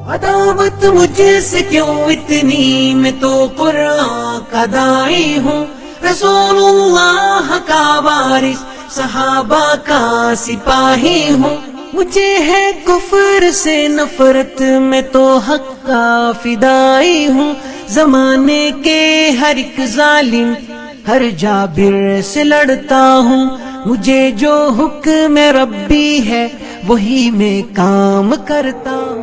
عداوت مجھ سے کیوں اتنی، میں تو قرآن کا داعی ہوں، رسول اللہ کا وارث، صحابہ کا سپاہی ہوں، مجھے ہے کفر سے نفرت، میں تو حق کا فدائی ہوں، زمانے کے ہر ایک ظالم ہر جابر سے لڑتا ہوں، مجھے جو حکم ربی ہے وہی میں کام کرتا ہوں۔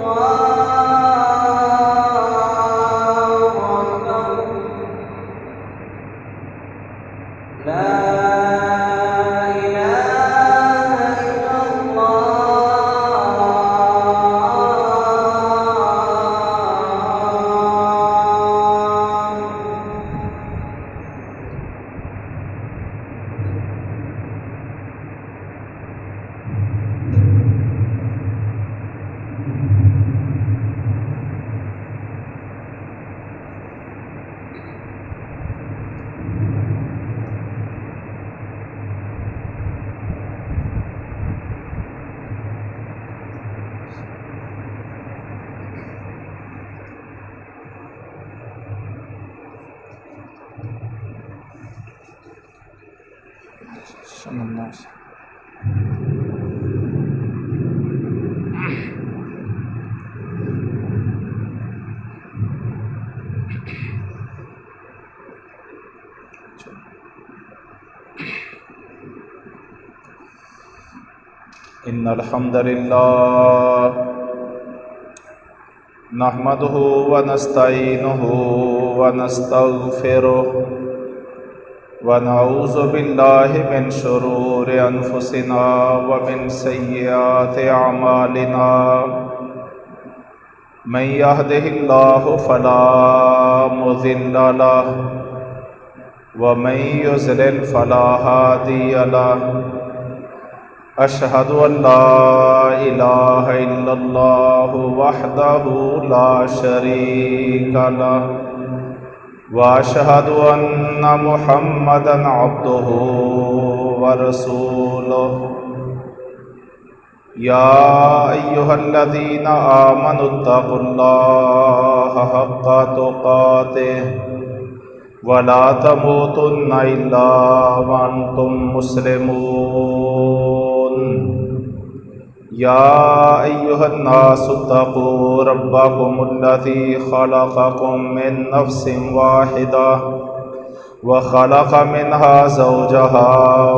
ان الحمد لله نحمده ونستعينه ونستغفره ونعوذ بالله من شرور انفسنا ومن سيئات اعمالنا، من يهده الله فلا مضل له ومن يضلل فلا هادي له، اشہد ان لا الہ الا اللہ وحدہ لا شریک لہ واشہد ان محمدا عبدہ ورسولہ۔ یا ایہا الذین آمنوا اتقوا اللہ حق تقاتہ ولا تموتن الا وانتم مسلمون۔ یا ایہا الناس اتقوا ربکم الذی خلقکم من نفس واحدہ وخلق منها زوجها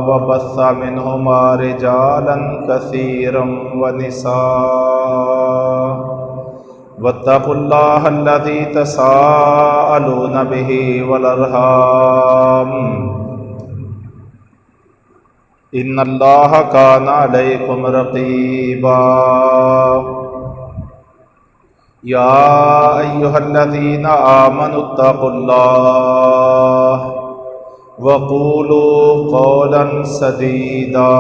وبث منہما رجالا کثیرا ونساء، واتقوا اللہ الذی تساءلون به والارحام ان اللہ کان علیکم رقیبا۔ یا ایہا الذین آمنوا اتقوا اللہ وقولوا قولا سدیدا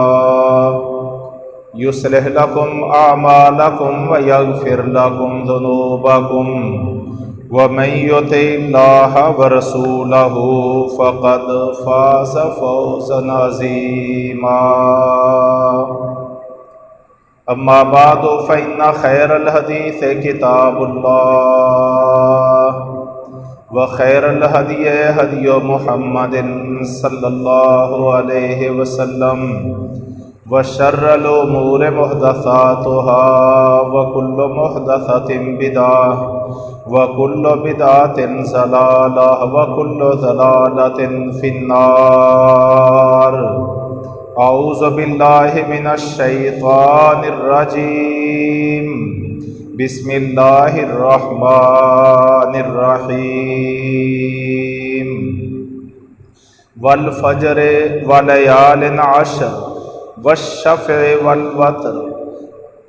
یصلح لکم اعمالکم ویغفر لکم ذنوبکم ومن یطع اللہ ورسولہ فقد فاز فوزا عظیما۔ اما بعد فإن خیر الحدیث کتاب اللہ وخیر الہدی ہدی محمد صلی اللہ علیہ وسلم وشر الامور محدثاتها وكل محدثة بدعة وكل بدعة ضلالة وكل ضلالة في النار۔ اعوذ باللہ من الشیطان الرجیم، بسم اللہ الرحمن الرحیم۔ والفجر وليال عشر والشفع والوتر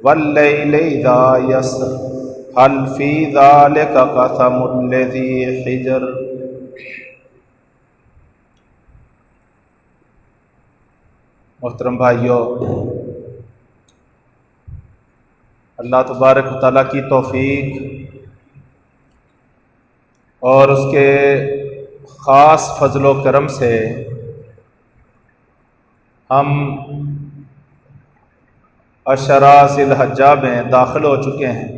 واللیل اذا یسر هل فی ذلک قسم لذی حجر۔ محترم بھائیو، اللہ تبارک و تعالیٰ کی توفیق اور اس کے خاص فضل و کرم سے ہم عشرہ ذی الحجہ میں داخل ہو چکے ہیں،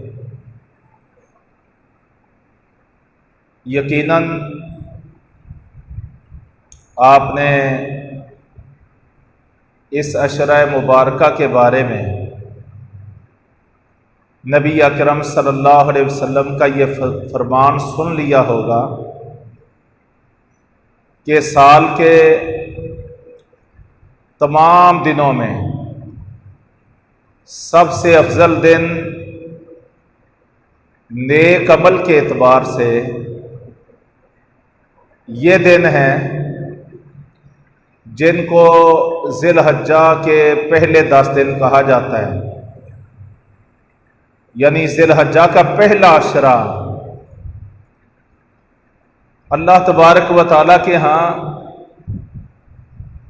یقیناً آپ نے اس عشرہ مبارکہ کے بارے میں نبی اکرم صلی اللہ علیہ وسلم کا یہ فرمان سن لیا ہوگا کہ سال کے تمام دنوں میں سب سے افضل دن نیک عمل کے اعتبار سے یہ دن ہیں جن کو ذی الحجہ کے پہلے 10 دن کہا جاتا ہے، یعنی ذی الحجہ کا پہلا عشرہ۔ اللہ تبارک و تعالیٰ کے ہاں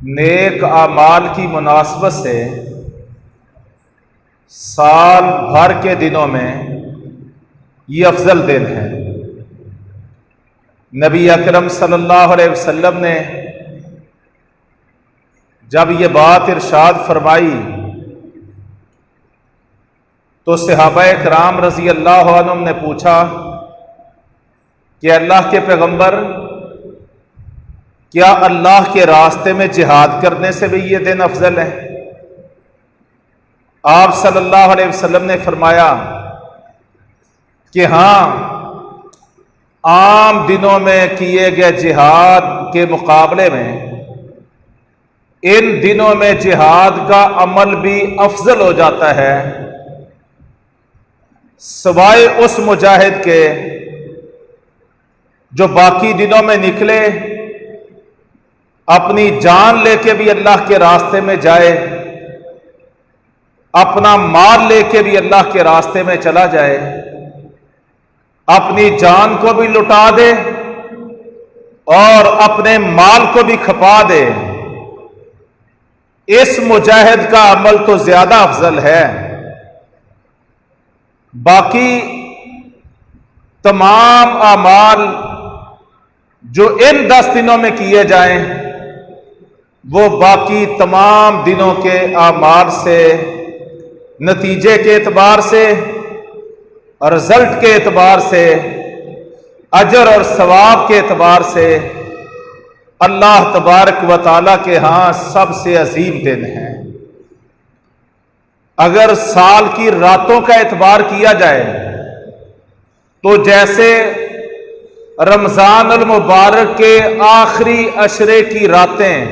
نیک اعمال کی مناسبت سے سال بھر کے دنوں میں یہ افضل دن ہے۔ نبی اکرم صلی اللہ علیہ وسلم نے جب یہ بات ارشاد فرمائی تو صحابہ کرام رضی اللہ عنہم نے پوچھا کہ اللہ کے پیغمبر، کیا اللہ کے راستے میں جہاد کرنے سے بھی یہ دن افضل ہے؟ آپ صلی اللہ علیہ وسلم نے فرمایا کہ ہاں، عام دنوں میں کیے گئے جہاد کے مقابلے میں ان دنوں میں جہاد کا عمل بھی افضل ہو جاتا ہے، سوائے اس مجاہد کے جو باقی دنوں میں نکلے، اپنی جان لے کے بھی اللہ کے راستے میں جائے، اپنا مال لے کے بھی اللہ کے راستے میں چلا جائے، اپنی جان کو بھی لٹا دے اور اپنے مال کو بھی کھپا دے، اس مجاہد کا عمل تو زیادہ افضل ہے۔ باقی تمام اعمال جو ان 10 دنوں میں کیے جائیں وہ باقی تمام دنوں کے اعمال سے، نتیجے کے اعتبار سے، رزلٹ کے اعتبار سے، اجر اور ثواب کے اعتبار سے اللہ تبارک و تعالیٰ کے ہاں سب سے عظیم دن ہے۔ اگر سال کی راتوں کا اعتبار کیا جائے تو جیسے رمضان المبارک کے آخری عشرے کی راتیں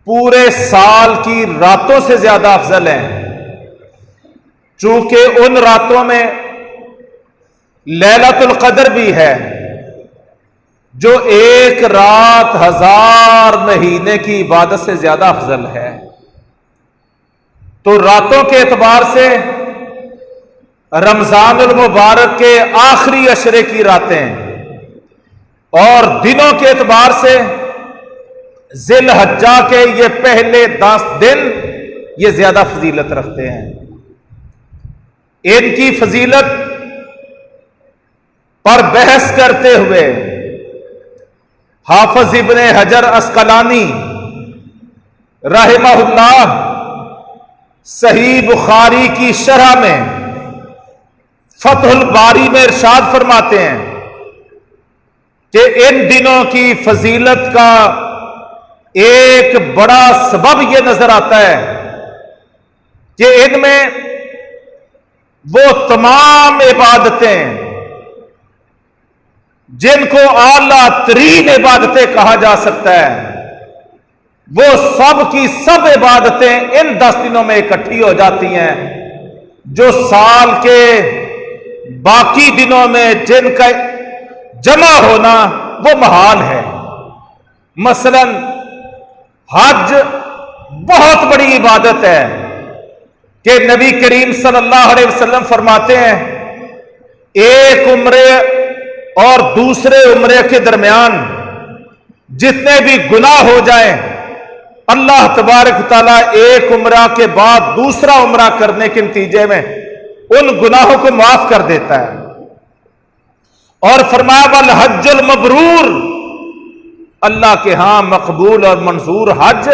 پورے سال کی راتوں سے زیادہ افضل ہیں، چونکہ ان راتوں میں لیلۃ القدر بھی ہے جو 1 رات 1000 مہینے کی عبادت سے زیادہ افضل ہے، تو راتوں کے اعتبار سے رمضان المبارک کے آخری عشرے کی راتیں اور دنوں کے اعتبار سے ذی الحجہ کے یہ پہلے 10 دن یہ زیادہ فضیلت رکھتے ہیں۔ ان کی فضیلت پر بحث کرتے ہوئے حافظ ابن حجر عسقلانی رحمہ اللہ صحیح بخاری کی شرح میں فتح الباری میں ارشاد فرماتے ہیں کہ ان دنوں کی فضیلت کا ایک بڑا سبب یہ نظر آتا ہے کہ ان میں وہ تمام عبادتیں جن کو اعلیٰ ترین عبادتیں کہا جا سکتا ہے، وہ سب کی سب عبادتیں ان 10 دنوں میں اکٹھی ہو جاتی ہیں، جو سال کے باقی دنوں میں جن کا جمع ہونا وہ محال ہے۔ مثلا حج بہت بڑی عبادت ہے کہ نبی کریم صلی اللہ علیہ وسلم فرماتے ہیں ایک عمرے اور دوسرے عمرے کے درمیان جتنے بھی گناہ ہو جائیں اللہ تبارک تعالیٰ ایک عمرہ کے بعد دوسرا عمرہ کرنے کے نتیجے میں ان گناہوں کو معاف کر دیتا ہے، اور فرمایا والحج المبرور، اللہ کے ہاں مقبول اور منظور حج،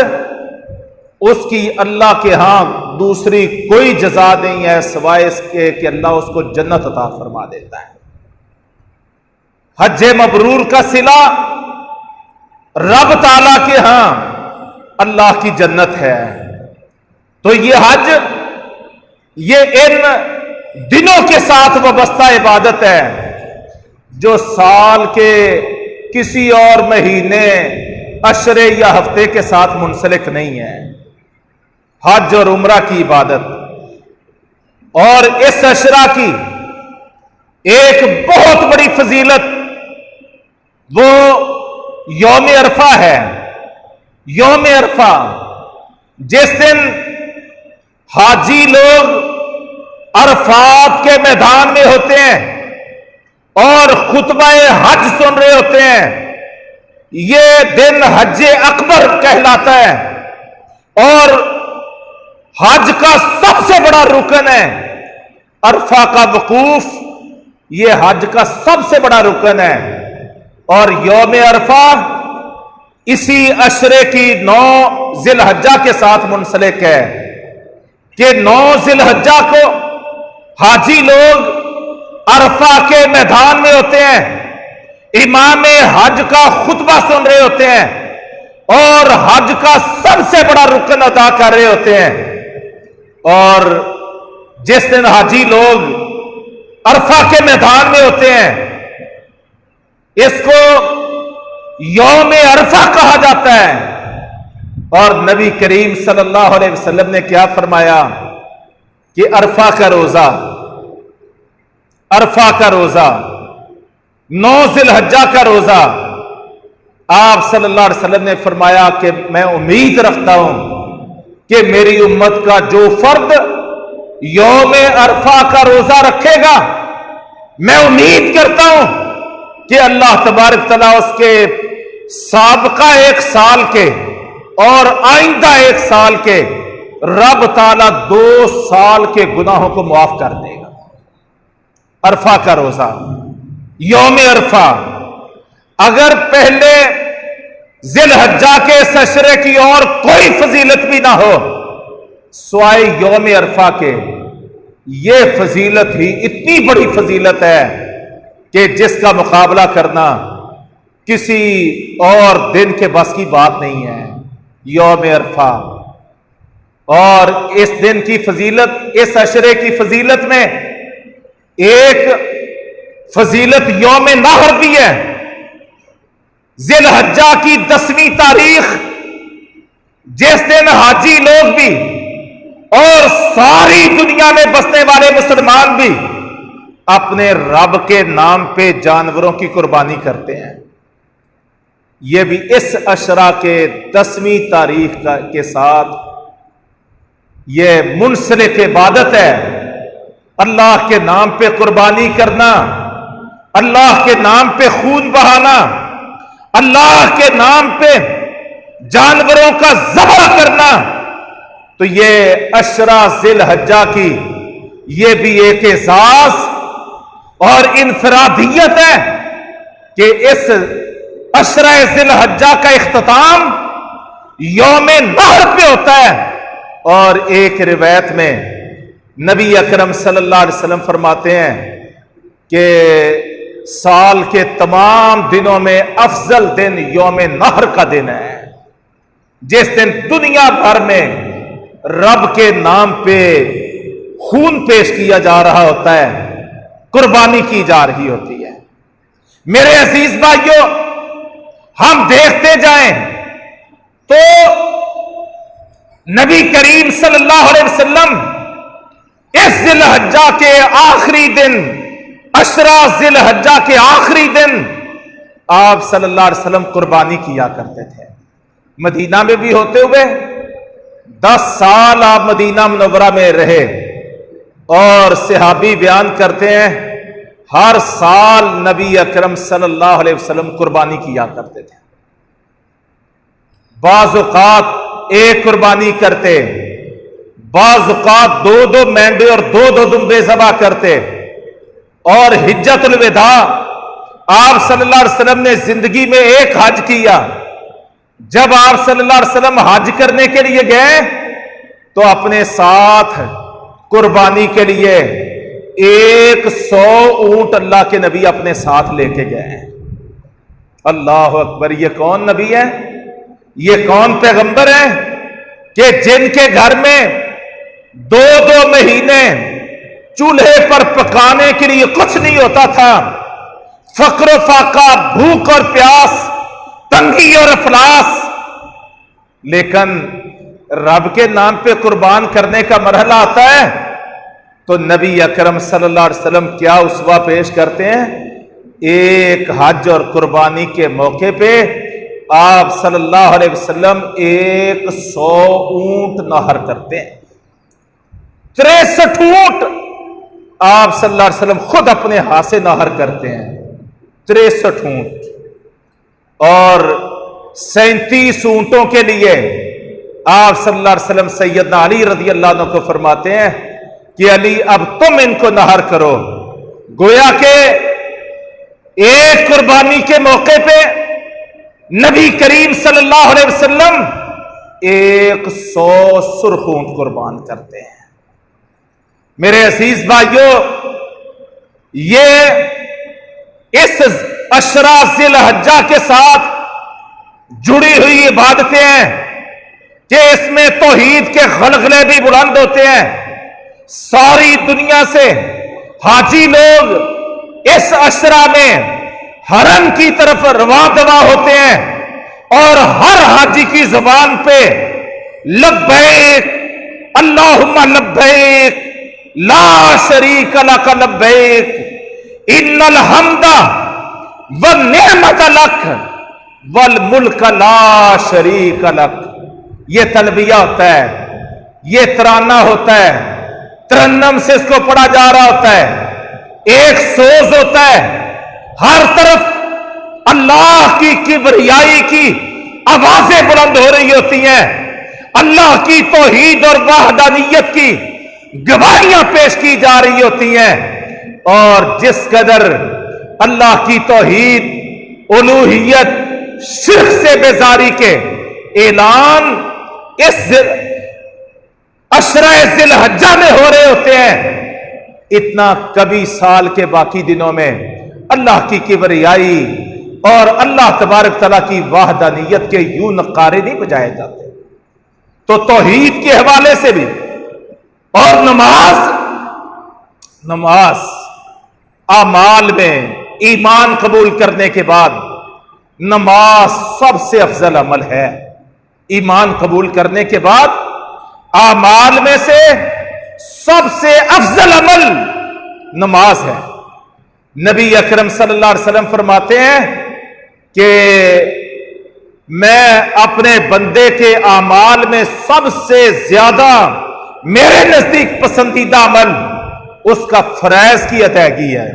اس کی اللہ کے ہاں دوسری کوئی جزا نہیں ہے سوائے اس کے کہ اللہ اس کو جنت عطا فرما دیتا ہے۔ حج مبرور کا صلہ رب تعالیٰ کے ہاں اللہ کی جنت ہے. تو یہ حج یہ ان دنوں کے ساتھ وابستہ عبادت ہے جو سال کے کسی اور مہینے، عشرے یا ہفتے کے ساتھ منسلک نہیں ہے. حج اور عمرہ کی عبادت، اور اس عشرہ کی ایک بہت بڑی فضیلت وہ یوم عرفہ ہے. یوم عرفہ جس دن حاجی لوگ عرفات کے میدان میں ہوتے ہیں اور خطبہ حج سن رہے ہوتے ہیں. یہ دن حج اکبر کہلاتا ہے اور حج کا سب سے بڑا رکن ہے. عرفہ کا وقوف یہ حج کا سب سے بڑا رکن ہے. اور یوم عرفہ اسی عشرے کی 9 ذی الحجہ کے ساتھ منسلک ہے کہ 9 ذی الحجہ کو حاجی لوگ عرفہ کے میدان میں ہوتے ہیں، امام حج کا خطبہ سن رہے ہوتے ہیں اور حج کا سب سے بڑا رکن ادا کر رہے ہوتے ہیں. اور جس دن حاجی لوگ عرفہ کے میدان میں ہوتے ہیں اس کو یوم عرفہ کہا جاتا ہے. اور نبی کریم صلی اللہ علیہ وسلم نے کیا فرمایا کہ عرفہ کا روزہ 9 ذی الحجہ کا روزہ، آپ صلی اللہ علیہ وسلم نے فرمایا کہ میں امید رکھتا ہوں کہ میری امت کا جو فرد یوم عرفہ کا روزہ رکھے گا، میں امید کرتا ہوں کہ اللہ تبارک تعالیٰ اس کے سابقہ 1 سال کے اور آئندہ 1 سال کے رب تعالیٰ 2 سال کے گناہوں کو معاف کر دے گا. عرفہ کا روزہ، یوم عرفہ. اگر پہلے ذی الحجہ کے اس عشرے کی اور کوئی فضیلت بھی نہ ہو سوائے یوم عرفہ کے، یہ فضیلت ہی اتنی بڑی فضیلت ہے کہ جس کا مقابلہ کرنا کسی اور دن کے بس کی بات نہیں ہے. یوم عرفہ اور اس دن کی فضیلت، اس عشرے کی فضیلت میں ایک فضیلت یوم نحر بھی ہے. ذی الحجہ کی 10ویں تاریخ جس دن حاجی لوگ بھی اور ساری دنیا میں بسنے والے مسلمان بھی اپنے رب کے نام پہ جانوروں کی قربانی کرتے ہیں. یہ بھی اس عشرہ کے 10ویں تاریخ کے ساتھ یہ منسلک عبادت ہے. اللہ کے نام پہ قربانی کرنا، اللہ کے نام پہ خون بہانا، اللہ کے نام پہ جانوروں کا ذبح کرنا. تو یہ عشرہ ذی الحجہ کی یہ بھی ایک اعزاز اور انفرادیت ہے کہ اس عشرہ ذی الحجہ کا اختتام یوم نحر پہ ہوتا ہے. اور ایک روایت میں نبی اکرم صلی اللہ علیہ وسلم فرماتے ہیں کہ سال کے تمام دنوں میں افضل دن یوم نحر کا دن ہے، جس دن دنیا بھر میں رب کے نام پہ خون پیش کیا جا رہا ہوتا ہے، قربانی کی جا رہی ہوتی ہے. میرے عزیز بھائیوں، ہم دیکھتے جائیں تو نبی کریم صلی اللہ علیہ وسلم اس ذی الحجہ کے آخری دن، عشرہ ذی الحجہ کے آخری دن آپ صلی اللہ علیہ وسلم قربانی کیا کرتے تھے. مدینہ میں بھی ہوتے ہوئے 10 سال آپ مدینہ منورہ میں رہے اور صحابی بیان کرتے ہیں ہر سال نبی اکرم صلی اللہ علیہ وسلم قربانی کیا کرتے تھے. بعض اوقات ایک قربانی کرتے، بعض اوقات 2 مینڈے اور 2 دمبے ذبح کرتے. اور حجت الوداع آپ صلی اللہ علیہ وسلم نے زندگی میں ایک حج کیا. جب آپ صلی اللہ علیہ وسلم حج کرنے کے لیے گئے تو اپنے ساتھ قربانی کے لیے 100 اونٹ اللہ کے نبی اپنے ساتھ لے کے گئے ہیں۔ اللہ اکبر، یہ کون نبی ہے؟ یہ کون پیغمبر ہے کہ جن کے گھر میں 2 مہینے چولہے پر پکانے کے لیے کچھ نہیں ہوتا تھا، فقر و فاقہ، بھوک اور پیاس، تنگی اور افلاس، لیکن رب کے نام پہ قربان کرنے کا مرحلہ آتا ہے تو نبی اکرم صلی اللہ علیہ وسلم کیا اسوہ پیش کرتے ہیں؟ ایک حج اور قربانی کے موقع پہ آپ صلی اللہ علیہ وسلم 100 اونٹ نہر کرتے ہیں۔ 63 اونٹ آپ صلی اللہ علیہ وسلم خود اپنے ہاتھ سے نہر کرتے ہیں، 63 اونٹ۔ اور 37 اونٹوں کے لیے آپ صلی اللہ علیہ وسلم سیدنا علی رضی اللہ عنہ کو فرماتے ہیں کہ علی اب تم ان کو نہر کرو۔ گویا کہ ایک قربانی کے موقع پہ نبی کریم صلی اللہ علیہ وسلم 100 سرخ اونٹ قربان کرتے ہیں۔ میرے عزیز بھائیوں، یہ اس عشرہ ذی الحجہ کے ساتھ جڑی ہوئی عبادتیں ہیں کہ اس میں توحید کے غلغلے بھی بلند ہوتے ہیں۔ ساری دنیا سے حاجی لوگ اس عشرہ میں حرم کی طرف رواں دواں ہوتے ہیں، اور ہر حاجی کی زبان پہ لبیک اللہم لبیک لا شریک لک لبیک ان الحمد والنعمت لک والملک لا شریک لک، یہ تلبیہ ہوتا ہے، یہ ترانہ ہوتا ہے، ترنم سے اس کو پڑھا جا رہا ہوتا ہے، ایک سوز ہوتا ہے، ہر طرف اللہ کی کبریائی کی آوازیں بلند ہو رہی ہوتی ہیں، اللہ کی توحید اور وحدانیت کی گواہیاں پیش کی جا رہی ہوتی ہیں، اور جس قدر اللہ کی توحید، الوہیت، شرک سے بیزاری کے اعلان اس عشرہ ذی الحجہ میں ہو رہے ہوتے ہیں، اتنا کبھی سال کے باقی دنوں میں اللہ کی کبریائی اور اللہ تبارک تعالیٰ کی وحدانیت کے یوں نقارے نہیں بجائے جاتے۔ تو توحید کے حوالے سے بھی، اور نماز اعمال میں ایمان قبول کرنے کے بعد نماز سب سے افضل عمل ہے۔ ایمان قبول کرنے کے بعد اعمال میں سے سب سے افضل عمل نماز ہے۔ نبی اکرم صلی اللہ علیہ وسلم فرماتے ہیں کہ میں اپنے بندے کے اعمال میں سب سے زیادہ میرے نزدیک پسندیدہ عمل اس کا فرائض کی ادائیگی ہے۔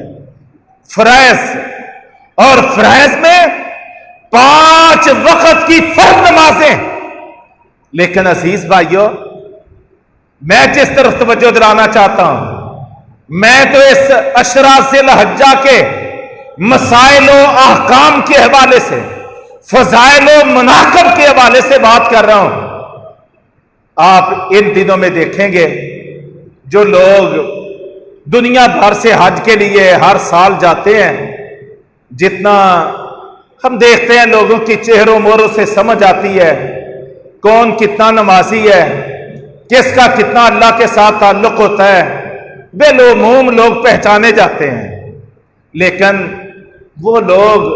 فرائض، اور فرائض میں 5 وقت کی فرض نمازیں۔ لیکن عزیز بھائیوں، میں جس طرف توجہ دلانا چاہتا ہوں، میں تو اس عشرہ ذی الحجہ کے مسائل و احکام کے حوالے سے، فضائل و مناقب کے حوالے سے بات کر رہا ہوں۔ آپ ان دنوں میں دیکھیں گے جو لوگ دنیا بھر سے حج کے لیے ہر سال جاتے ہیں، جتنا ہم دیکھتے ہیں لوگوں کی چہروں موروں سے سمجھ آتی ہے کون کتنا نمازی ہے، کس کا کتنا اللہ کے ساتھ تعلق ہوتا ہے، بالعموم لوگ پہچانے جاتے ہیں۔ لیکن وہ لوگ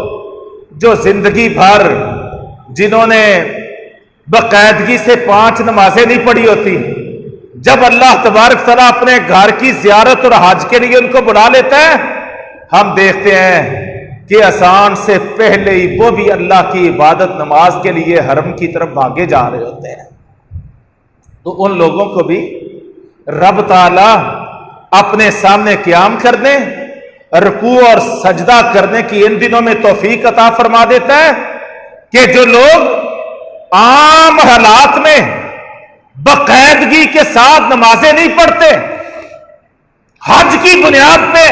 جو زندگی بھر جنہوں نے باقاعدگی سے 5 نمازیں نہیں پڑھی ہوتی، جب اللہ تبارک تعالیٰ اپنے گھر کی زیارت اور حج کے لیے ان کو بلا لیتا ہے، ہم دیکھتے ہیں کہ اذان سے پہلے ہی وہ بھی اللہ کی عبادت نماز کے لیے حرم کی طرف بھاگے جا رہے ہوتے ہیں۔ تو ان لوگوں کو بھی رب تعالیٰ اپنے سامنے قیام کرنے، رکوع اور سجدہ کرنے کی ان دنوں میں توفیق عطا فرما دیتا ہے کہ جو لوگ عام حالات میں باقاعدگی کے ساتھ نمازیں نہیں پڑھتے، حج کی بنیاد پہ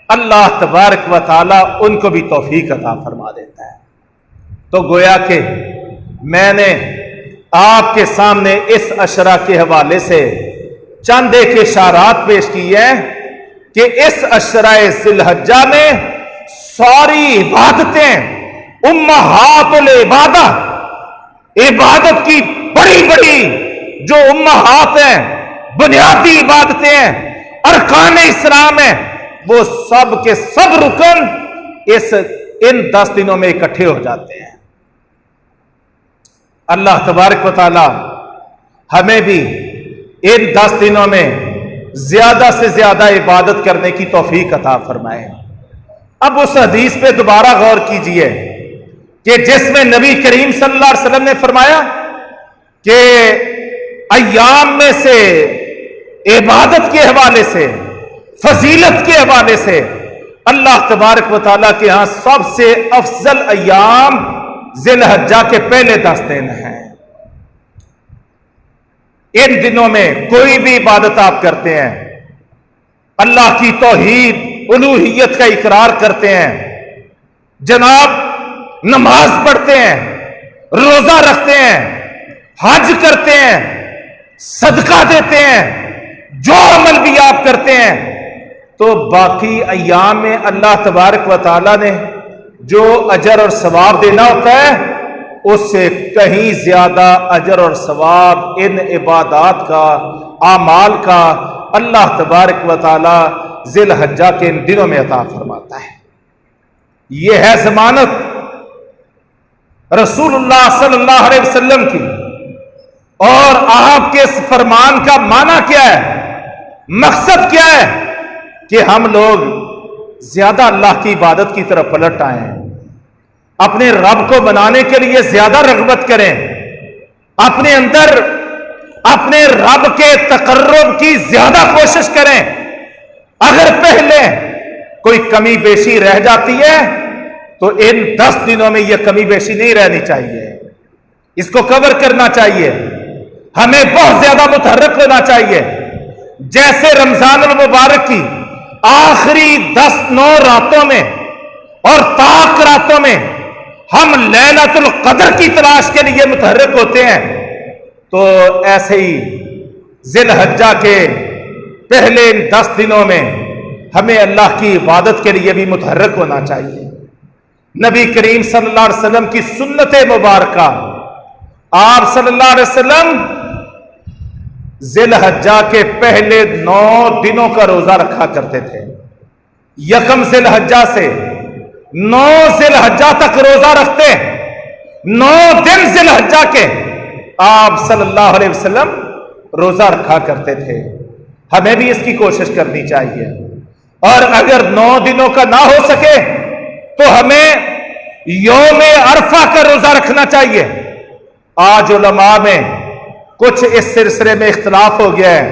اللہ تبارک و تعالیٰ ان کو بھی توفیق عطا فرما دیتا ہے۔ تو گویا کہ میں نے آپ کے سامنے اس عشرہ کے حوالے سے چند ایک اشارات پیش کی ہیں کہ اس عشرۂ ذی الحجہ میں ساری عبادتیں امہات العبادہ، عبادت کی بڑی بڑی جو امہات ہیں، بنیادی عبادتیں ہیں، ارکان اسلام ہیں، وہ سب کے سب رکن ان 10 دنوں میں اکٹھے ہو جاتے ہیں۔ اللہ تبارک و تعالی ہمیں بھی ان 10 دنوں میں زیادہ سے زیادہ عبادت کرنے کی توفیق عطا فرمائے۔ اب اس حدیث پہ دوبارہ غور کیجئے کہ جس میں نبی کریم صلی اللہ علیہ وسلم نے فرمایا کہ ایام میں سے عبادت کے حوالے سے، فضیلت کے حوالے سے اللہ تبارک و تعالیٰ کے ہاں سب سے افضل ایام ذی الحجہ کے پہلے 10 دن ہیں۔ ان دنوں میں کوئی بھی عبادت آپ کرتے ہیں، اللہ کی توحید الوہیت کا اقرار کرتے ہیں، جناب نماز پڑھتے ہیں، روزہ رکھتے ہیں، حج کرتے ہیں، صدقہ دیتے ہیں، جو عمل بھی آپ کرتے ہیں، تو باقی ایام میں اللہ تبارک و تعالیٰ نے جو اجر اور ثواب دینا ہوتا ہے اس سے کہیں زیادہ اجر اور ثواب ان عبادات کا، اعمال کا اللہ تبارک و تعالیٰ ذی الحجہ کے ان دنوں میں عطا فرماتا ہے۔ یہ ہے ضمانت رسول اللہ صلی اللہ علیہ وسلم کی، اور آپ کے اس فرمان کا معنی کیا ہے، مقصد کیا ہے کہ ہم لوگ زیادہ اللہ کی عبادت کی طرف پلٹ آئیں، اپنے رب کو بنانے کے لیے زیادہ رغبت کریں، اپنے اندر اپنے رب کے تقرب کی زیادہ کوشش کریں۔ اگر پہلے کوئی کمی بیشی رہ جاتی ہے تو ان 10 دنوں میں یہ کمی بیشی نہیں رہنی چاہیے، اس کو کور کرنا چاہیے، ہمیں بہت زیادہ متحرک ہونا چاہیے۔ جیسے رمضان المبارک کی آخری 9 راتوں میں اور طاق راتوں میں ہم لیلۃ القدر کی تلاش کے لیے متحرک ہوتے ہیں، تو ایسے ہی ذی الحجہ کے پہلے ان 10 دنوں میں ہمیں اللہ کی عبادت کے لیے بھی متحرک ہونا چاہیے۔ نبی کریم صلی اللہ علیہ وسلم کی سنت مبارکہ، آپ صلی اللہ علیہ وسلم ذی الحجہ کے پہلے 9 دنوں کا روزہ رکھا کرتے تھے۔ یکم ذی الحجہ سے 9 ذی الحجہ تک روزہ رکھتے، 9 دن ذی الحجہ کے آپ صلی اللہ علیہ وسلم روزہ رکھا کرتے تھے۔ ہمیں بھی اس کی کوشش کرنی چاہیے، اور اگر 9 دنوں کا نہ ہو سکے تو ہمیں یوم عرفہ کا روزہ رکھنا چاہیے۔ آج علماء میں کچھ اس سلسلے میں اختلاف ہو گیا ہے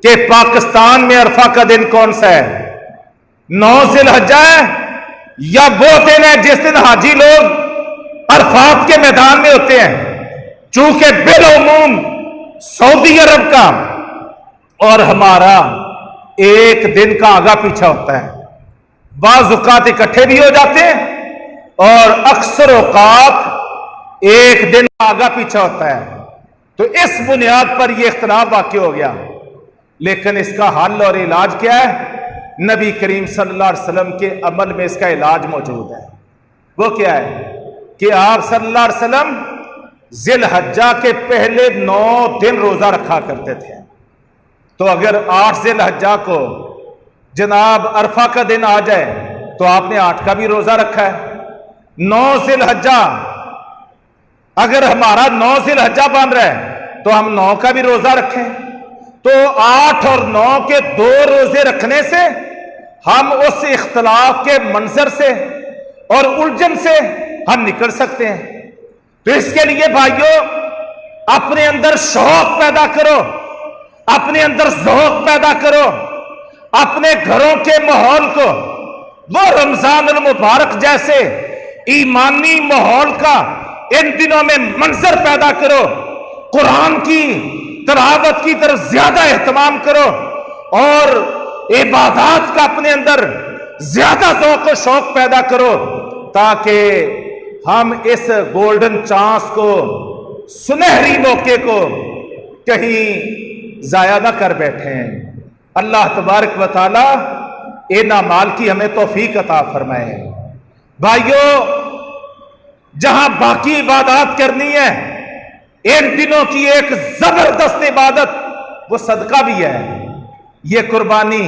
کہ پاکستان میں عرفہ کا دن کون سا ہے، 9 ذی الحجہ ہے یا وہ دن ہے جس دن حاجی لوگ عرفات کے میدان میں ہوتے ہیں۔ چونکہ بالعموم سعودی عرب کا اور ہمارا ایک دن کا آگا پیچھا ہوتا ہے، بعض اوقات اکٹھے بھی ہو جاتے ہیں اور اکثر اوقات ایک دن کا آگا پیچھا ہوتا ہے، تو اس بنیاد پر یہ اختلاف واقع ہو گیا۔ لیکن اس کا حل اور علاج کیا ہے؟ نبی کریم صلی اللہ علیہ وسلم کے عمل میں اس کا علاج موجود ہے۔ وہ کیا ہے کہ آپ صلی اللہ علیہ وسلم ذی الحجہ کے پہلے 9 دن روزہ رکھا کرتے تھے۔ تو اگر 8 ذی الحجہ کو جناب عرفہ کا دن آ جائے تو آپ نے 8 کا بھی روزہ رکھا ہے۔ 9 ذی الحجہ اگر ہمارا 9 ذی الحجہ بن رہا ہے تو ہم 9 کا بھی روزہ رکھیں، تو 8 اور 9 کے 2 روزے رکھنے سے ہم اس اختلاف کے منظر سے اور الجھن سے ہم نکل سکتے ہیں۔ تو اس کے لیے بھائیوں اپنے اندر شوق پیدا کرو، اپنے اندر ذوق پیدا کرو، اپنے گھروں کے ماحول کو وہ رمضان المبارک جیسے ایمانی ماحول کا ان دنوں میں منظر پیدا کرو، قرآن کی تلاوت کی طرف زیادہ اہتمام کرو، اور عبادات کا اپنے اندر زیادہ ذوق و شوق پیدا کرو، تاکہ ہم اس گولڈن چانس کو، سنہری موقع کو کہیں ضائع نہ کر بیٹھیں۔ اللہ تبارک و تعالی ان اعمال کی ہمیں توفیق عطا فرمائے۔ بھائیو، جہاں باقی عبادات کرنی ہے، ان دنوں کی ایک زبردست عبادت وہ صدقہ بھی ہے۔ یہ قربانی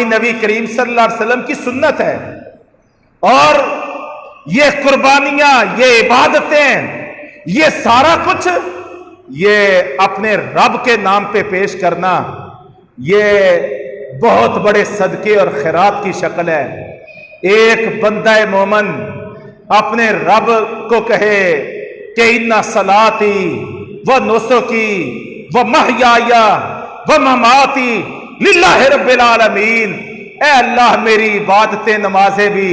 نبی کریم صلی اللہ علیہ وسلم کی سنت ہے، اور یہ قربانیاں، یہ عبادتیں، یہ سارا کچھ، یہ اپنے رب کے نام پہ پیش کرنا، یہ بہت بڑے صدقے اور خیرات کی شکل ہے۔ ایک بندہ مومن اپنے رب کو کہے کہ ان صلاتی و نسکی و محیایا و مماتی للہ رب العالمین، اے اللہ میری عبادتیں، نمازیں بھی،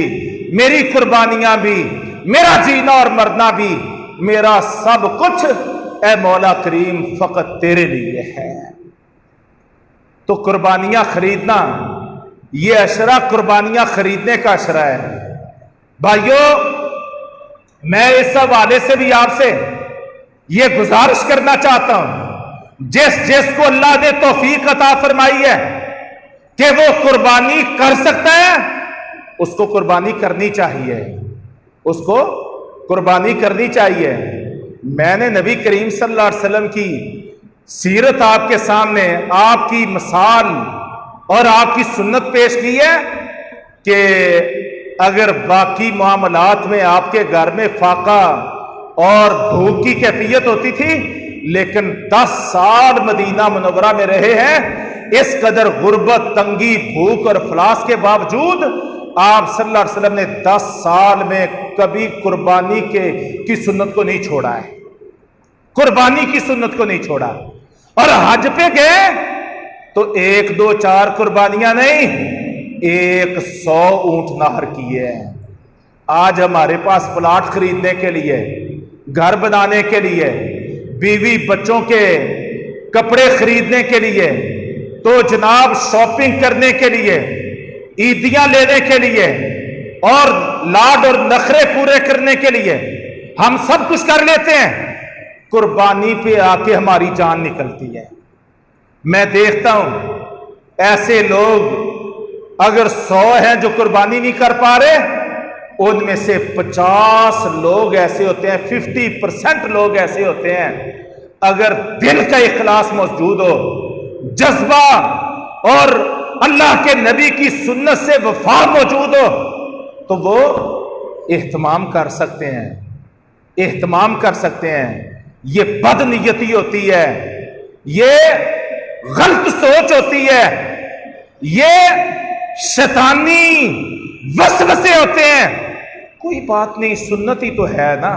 میری قربانیاں بھی، میرا جینا اور مرنا بھی، میرا سب کچھ اے مولا کریم فقط تیرے لیے ہے۔ تو قربانیاں خریدنا، یہ اشرا قربانیاں خریدنے کا اشرا ہے۔ بھائیو، میں اس حوالے سے بھی آپ سے یہ گزارش کرنا چاہتا ہوں، جس کو اللہ نے توفیق عطا فرمائی ہے کہ وہ قربانی کر سکتا ہے، اس کو قربانی کرنی چاہیے، اس کو قربانی کرنی چاہیے۔ میں نے نبی کریم صلی اللہ علیہ وسلم کی سیرت آپ کے سامنے، آپ کی مثال اور آپ کی سنت پیش کی ہے کہ اگر باقی معاملات میں آپ کے گھر میں فاقہ اور بھوک کی کیفیت ہوتی تھی، لیکن 10 سال مدینہ منورہ میں رہے ہیں، اس قدر غربت، تنگی، بھوک اور افلاس کے باوجود آپ صلی اللہ علیہ وسلم نے 10 سال میں کبھی قربانی کی سنت کو نہیں چھوڑا ہے، قربانی کی سنت کو نہیں چھوڑا۔ اور حج پہ گئے تو 1 2 4 قربانیاں نہیں، 100 اونٹ نہر کیے ہیں۔ آج ہمارے پاس پلاٹ خریدنے کے لیے، گھر بنانے کے لیے، بیوی بچوں کے کپڑے خریدنے کے لیے، تو جناب شاپنگ کرنے کے لیے، عیدیاں لینے کے لیے، اور لاڈ اور نخرے پورے کرنے کے لیے ہم سب کچھ کر لیتے ہیں، قربانی پہ آ کے ہماری جان نکلتی ہے۔ میں دیکھتا ہوں ایسے لوگ اگر 100 ہیں جو قربانی نہیں کر پا رہے، ان میں سے 50 لوگ ایسے ہوتے ہیں، 50% لوگ ایسے ہوتے ہیں، اگر دل کا اخلاص موجود ہو، جذبہ اور اللہ کے نبی کی سنت سے وفا موجود ہو، تو وہ اہتمام کر سکتے ہیں، اہتمام کر سکتے ہیں۔ یہ بد نیتی ہوتی ہے، یہ غلط سوچ ہوتی ہے، یہ شیطانی وسوسے ہوتے ہیں۔ کوئی بات نہیں، سنت ہی تو ہے نا،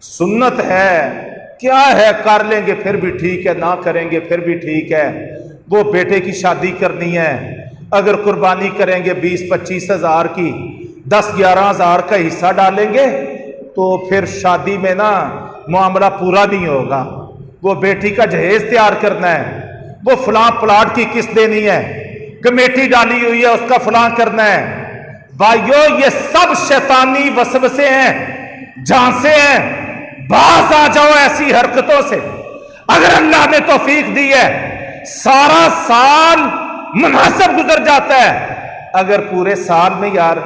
سنت ہے، کیا ہے، کر لیں گے پھر بھی ٹھیک ہے، نہ کریں گے پھر بھی ٹھیک ہے۔ وہ بیٹے کی شادی کرنی ہے، اگر قربانی کریں گے 20-25 ہزار کی، 10-11 ہزار کا حصہ ڈالیں گے تو پھر شادی میں نا معاملہ پورا نہیں ہوگا۔ وہ بیٹی کا جہیز تیار کرنا ہے، وہ فلاں پلاٹ کی قسط دینی ہے، کمیٹی ڈالی ہوئی ہے اس کا فلاں کرنا ہے۔ بھائیو، یہ سب شیطانی وسوسے ہیں، جھانسے ہیں، باز آ جاؤ ایسی حرکتوں سے۔ اگر اللہ نے توفیق دی ہے، سارا سال مناسب گزر جاتا ہے۔ اگر پورے سال میں یار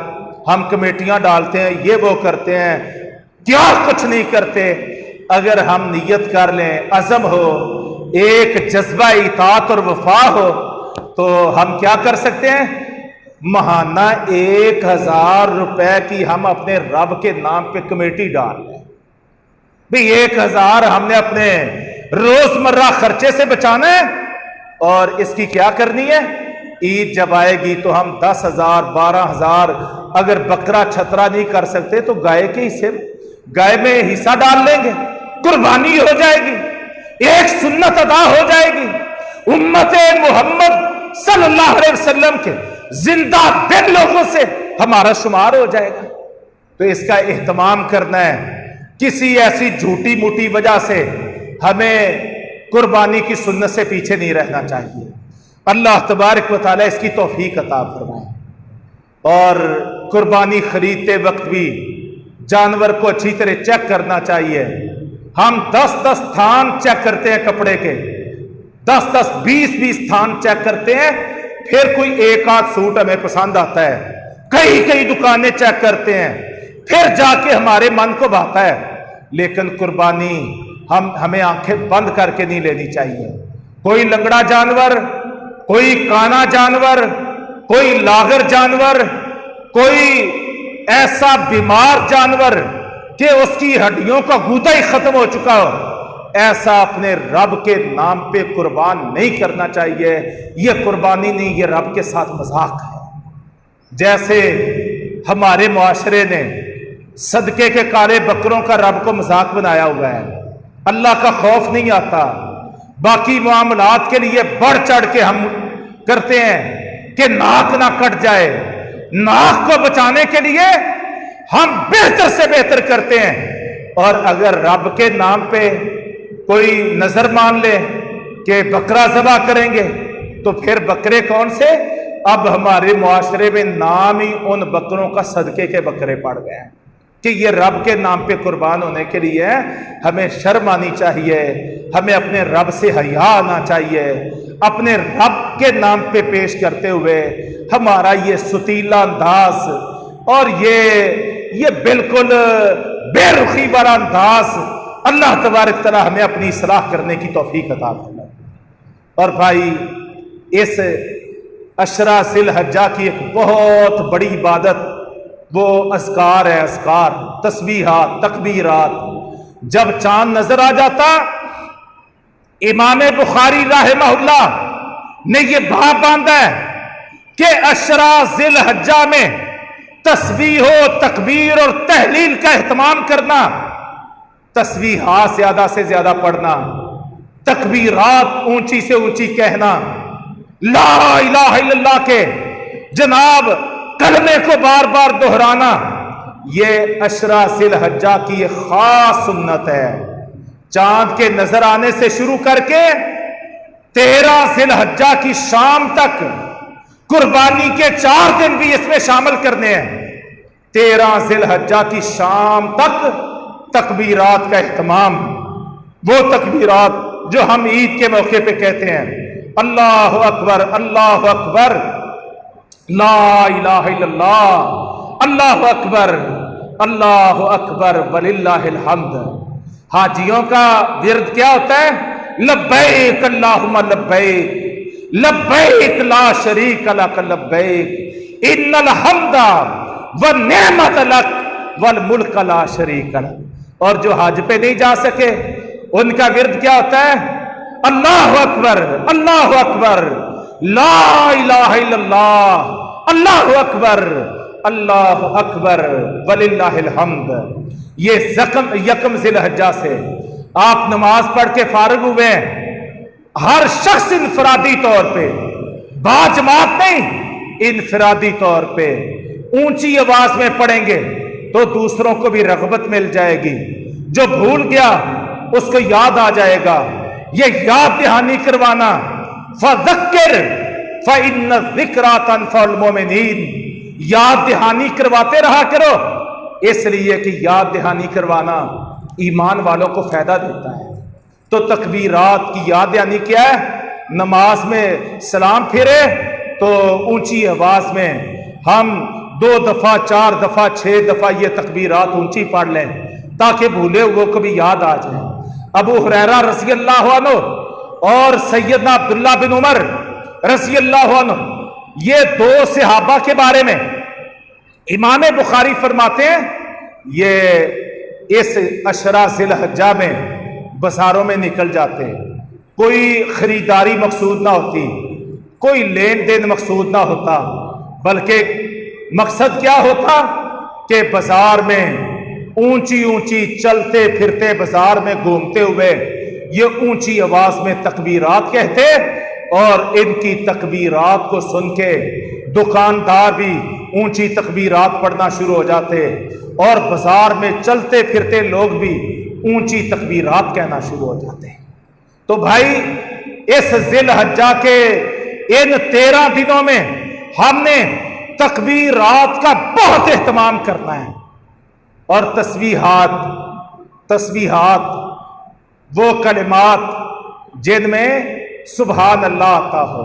ہم کمیٹیاں ڈالتے ہیں، یہ وہ کرتے ہیں، کیا کچھ نہیں کرتے، اگر ہم نیت کر لیں، عزم ہو، ایک جذبہ اطاعت اور وفا ہو، تو ہم کیا کر سکتے ہیں؟ ماہانہ 1000 روپے کی ہم اپنے رب کے نام پہ کمیٹی ڈال لیں۔ بھئی 1000 ہم نے اپنے روزمرہ خرچے سے بچانا ہے، اور اس کی کیا کرنی ہے؟ عید جب آئے گی تو ہم 10,000 12,000، اگر بکرا چھترا نہیں کر سکتے تو گائے کے حصے، گائے میں حصہ ڈال لیں گے، قربانی ہو جائے گی، ایک سنت ادا ہو جائے گی، امت محمد صلی اللہ علیہ وسلم کے زندہ دل لوگوں سے ہمارا شمار ہو جائے گا۔ تو اس کا اہتمام کرنا ہے۔ کسی ایسی جھوٹی موٹی وجہ سے ہمیں قربانی کی سنت سے پیچھے نہیں رہنا چاہیے۔ اللہ تبارک و تعالیٰ اس کی توفیق عطا فرمائے۔ اور قربانی خریدتے وقت بھی جانور کو اچھی طرح چیک کرنا چاہیے۔ ہم 10 تھان چیک کرتے ہیں کپڑے کے، 10 20 تھان چیک کرتے ہیں، پھر کوئی ایک آدھ سوٹ ہمیں پسند آتا ہے، کئی دکانیں چیک کرتے ہیں، پھر جا کے ہمارے من کو بھاتا ہے، لیکن قربانی ہمیں آنکھیں بند کر کے نہیں لینی چاہیے۔ کوئی لنگڑا جانور، کوئی کانا جانور، کوئی لاغر جانور، کوئی ایسا بیمار جانور کہ اس کی ہڈیوں کا گودا ہی ختم ہو چکا ہو، ایسا اپنے رب کے نام پہ قربان نہیں کرنا چاہیے۔ یہ قربانی نہیں، یہ رب کے ساتھ مذاق ہے۔ جیسے ہمارے معاشرے نے صدقے کے کالے بکروں کا رب کو مذاق بنایا ہوا ہے، اللہ کا خوف نہیں آتا، باقی معاملات کے لیے بڑھ چڑھ کے ہم کرتے ہیں کہ ناک نہ کٹ جائے، ناک کو بچانے کے لیے ہم بہتر سے بہتر کرتے ہیں، اور اگر رب کے نام پہ کوئی نظر مان لے کہ بکرا ذبح کریں گے تو پھر بکرے کون سے؟ اب ہمارے معاشرے میں نام ہی ان بکروں کا صدقے کے بکرے پڑ گئے ہیں کہ یہ رب کے نام پہ قربان ہونے کے لیے ہمیں شرم آنی چاہیے، ہمیں اپنے رب سے حیا آنا چاہیے، اپنے رب کے نام پہ پیش کرتے ہوئے ہمارا یہ ستیلا انداز اور یہ بالکل بے رخی والا انداز، اللہ تبارک تعالی ہمیں اپنی اصلاح کرنے کی توفیق عطا فرمائے۔ اور بھائی، اس عشرہ ذی الحجہ کی ایک بہت بڑی عبادت وہ اذکار ہے، اذکار، تسبیحات، تکبیرات۔ جب چاند نظر آ جاتا، امام بخاری رحمہ اللہ نے یہ باب باندھا ہے کہ عشرہ ذی الحجہ میں تسبیح و تکبیر اور تحلیل کا اہتمام کرنا، تسبیحات زیادہ سے زیادہ پڑھنا، تکبیرات اونچی سے اونچی کہنا، لا الہ الا اللہ کے جناب کلمے کو بار بار دہرانا، یہ عشرہ ذی الحجہ کی ایک خاص سنت ہے۔ چاند کے نظر آنے سے شروع کر کے 13 ذی الحجہ کی شام تک قربانی کے 4 دن بھی اس میں شامل کرنے ہیں۔ 13 ذی الحجہ کی شام تک تکبیرات کا اہتمام، وہ تکبیرات جو ہم عید کے موقع پہ کہتے ہیں، اللہ اکبر، اللہ اکبر، لا الہ الا اللہ، اللہ اکبر، اللہ اکبر وللہ الحمد۔ حاجیوں کا ورد کیا ہوتا ہے؟ لبیک اللہم لبیک، لبیک لا شریک لک لبیک، ان الحمد والنعمت لک والملک لا شریک لک۔ اور جو حج پہ نہیں جا سکے ان کا ورد کیا ہوتا ہے؟ اللہ اکبر، اللہ اکبر، لا الہ الا اللہ، اللہ اکبر، اللہ اکبر وللہ الحمد۔ یہ یکم ذی الحجہ سے آپ نماز پڑھ کے فارغ ہوئے ہیں، ہر شخص انفرادی طور پہ، باجماعت نہیں، انفرادی طور پہ اونچی آواز میں پڑھیں گے تو دوسروں کو بھی رغبت مل جائے گی، جو بھول گیا اس کو یاد آ جائے گا۔ یہ یاد دہانی کروانا، فذکر فإن الذکریٰ تنفع المؤمنین، یاد دہانی کرواتے رہا کرو، اس لیے کہ یاد دہانی کروانا ایمان والوں کو فائدہ دیتا ہے۔ تو تکبیرات کی یاد دہانی کیا ہے؟ نماز میں سلام پھیرے تو اونچی آواز میں ہم 2 دفعہ 4 دفعہ 6 دفعہ یہ تکبیرات اونچی پڑھ لیں تاکہ بھولے ہوئے کو بھی یاد آ جائے۔ ابو ہریرہ رضی اللہ عنہ اور سیدنا عبداللہ بن عمر رضی اللہ عنہ، یہ 2 صحابہ کے بارے میں امام بخاری فرماتے ہیں، یہ اس عشرہ ذی الحجہ میں بازاروں میں نکل جاتے، کوئی خریداری مقصود نہ ہوتی، کوئی لین دین مقصود نہ ہوتا، بلکہ مقصد کیا ہوتا کہ بازار میں اونچی اونچی چلتے پھرتے بازار میں گھومتے ہوئے یہ اونچی آواز میں تکبیرات کہتے، اور ان کی تکبیرات کو سن کے دکاندار بھی اونچی تکبیرات پڑھنا شروع ہو جاتے، اور بازار میں چلتے پھرتے لوگ بھی اونچی تکبیرات کہنا شروع ہو جاتے۔ تو بھائی، اس ذی الحجہ کے ان 13 دنوں میں ہم نے تکبیرات کا بہت اہتمام کرنا ہے، اور تسبیحات وہ کلمات جن میں سبحان اللہ آتا ہو،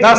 10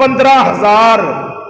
15,000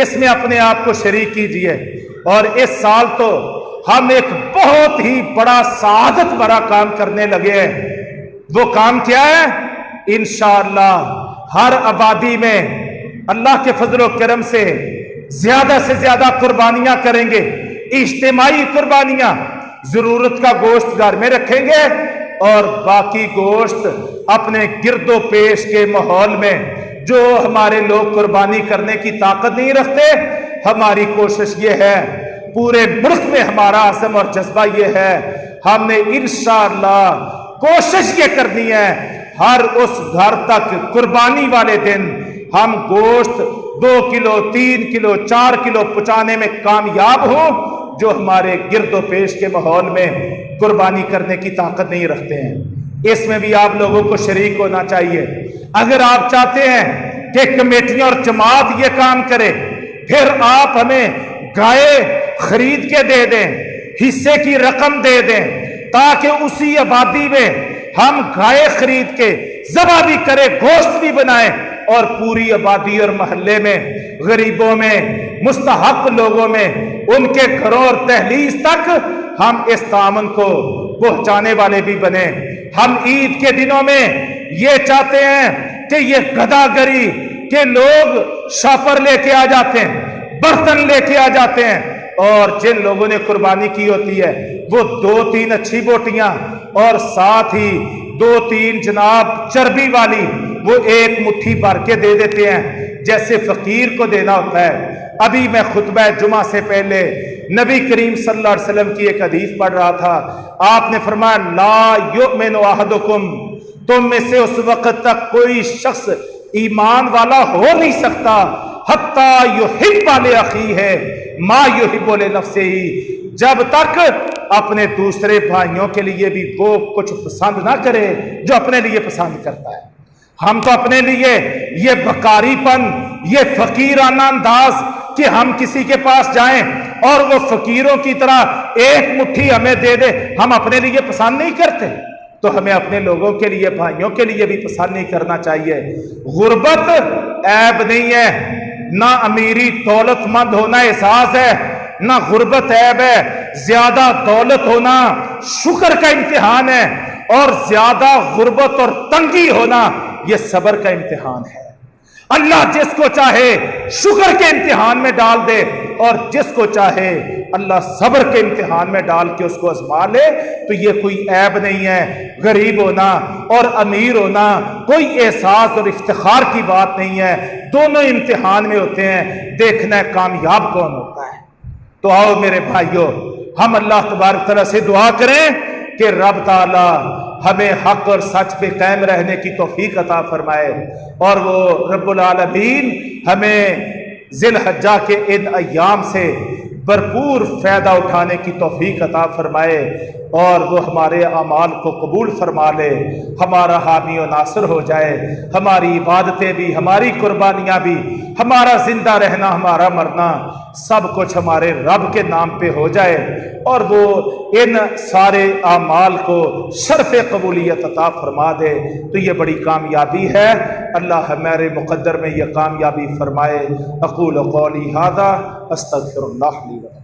اس میں اپنے آپ کو شریک کیجئے۔ اور اس سال تو ہم ایک بہت ہی بڑا سعادت بڑا کام کرنے لگے ہیں۔ وہ کام کیا ہے؟ انشاءاللہ ہر آبادی میں اللہ کے فضل و کرم سے زیادہ قربانیاں کریں گے، اجتماعی قربانیاں۔ ضرورت کا گوشت گھر میں رکھیں گے اور باقی گوشت اپنے گرد و پیش کے ماحول میں، جو ہمارے لوگ قربانی کرنے کی طاقت نہیں رکھتے، ہماری کوشش یہ ہے، پورے ملک میں ہمارا عزم اور جذبہ یہ ہے، ہم نے انشاءاللہ کوشش یہ کرنی ہے ہر اس گھر تک قربانی والے دن ہم گوشت 2 کلو 3 کلو 4 کلو پہنچانے میں کامیاب ہوں، جو ہمارے گرد و پیش کے ماحول میں قربانی کرنے کی طاقت نہیں رکھتے ہیں۔ اس میں بھی آپ لوگوں کو شریک ہونا چاہیے۔ اگر آپ چاہتے ہیں کہ کمیٹیاں اور جماعت یہ کام کرے، پھر آپ ہمیں گائے خرید کے دے دیں، حصے کی رقم دے دیں، تاکہ اسی آبادی میں ہم گائے خرید کے ذبح بھی کریں، گوشت بھی بنائیں، اور پوری آبادی اور محلے میں غریبوں میں، مستحق لوگوں میں، ان کے گھروں اور دہلیز تک ہم اس تعاون کو پہنچانے والے بھی بنے۔ ہم عید کے دنوں میں یہ چاہتے ہیں کہ یہ گداگری کے لوگ شاپر لے کے آ جاتے ہیں، برتن لے کے آ جاتے ہیں، اور جن لوگوں نے قربانی کی ہوتی ہے وہ 2-3 اچھی بوٹیاں اور ساتھ ہی 2-3 جناب چربی والی وہ ایک مٹھی بھر کے دے دیتے ہیں، جیسے فقیر کو دینا ہوتا ہے۔ ابھی میں خطبہ جمعہ سے پہلے نبی کریم صلی اللہ علیہ وسلم کی ایک حدیث پڑھ رہا تھا۔ آپ نے فرمایا لا یؤمن احدکم، تم میں سے اس وقت تک کوئی شخص ایمان والا ہو نہیں سکتا حتی یحب لاخیہ ما یحب لنفسہ، جب تک اپنے دوسرے بھائیوں کے لیے بھی وہ کچھ پسند نہ کرے جو اپنے لیے پسند کرتا ہے۔ ہم تو اپنے لیے یہ بکاری پن، یہ فقیرانہ انداز کہ ہم کسی کے پاس جائیں اور وہ فقیروں کی طرح ایک مٹھی ہمیں دے دے، ہم اپنے لیے پسند نہیں کرتے، تو ہمیں اپنے لوگوں کے لیے، بھائیوں کے لیے بھی پسند نہیں کرنا چاہیے۔ غربت عیب نہیں ہے، نہ امیری دولت مند ہونا اعزاز ہے، نہ غربت عیب ہے۔ زیادہ دولت ہونا شکر کا امتحان ہے، اور زیادہ غربت اور تنگی ہونا یہ صبر کا امتحان ہے۔ اللہ جس کو چاہے شکر کے امتحان میں ڈال دے، اور جس کو چاہے اللہ صبر کے امتحان میں ڈال کے اس کو آزما لے، تو یہ کوئی عیب نہیں ہے۔ غریب ہونا اور امیر ہونا کوئی احساس اور افتخار کی بات نہیں ہے، دونوں امتحان میں ہوتے ہیں، دیکھنا ہے کامیاب کون ہوتا ہے۔ تو آؤ میرے بھائیوں، ہم اللہ تبارک تعالیٰ سے دعا کریں کہ رب تعالیٰ ہمیں حق اور سچ پہ قائم رہنے کی توفیق عطا فرمائے، اور وہ رب العالمین ہمیں ذی الحجہ کے ان ایام سے بھرپور فائدہ اٹھانے کی توفیق عطا فرمائے، اور وہ ہمارے اعمال کو قبول فرما لے، ہمارا حامی و ناصر ہو جائے، ہماری عبادتیں بھی، ہماری قربانیاں بھی، ہمارا زندہ رہنا، ہمارا مرنا، سب کچھ ہمارے رب کے نام پہ ہو جائے، اور وہ ان سارے اعمال کو شرف قبولیت عطا فرما دے۔ تو یہ بڑی کامیابی ہے، اللہ ہمارے مقدر میں یہ کامیابی فرمائے۔ اقول قولی ھذا استغفر اللہ لی ولکم۔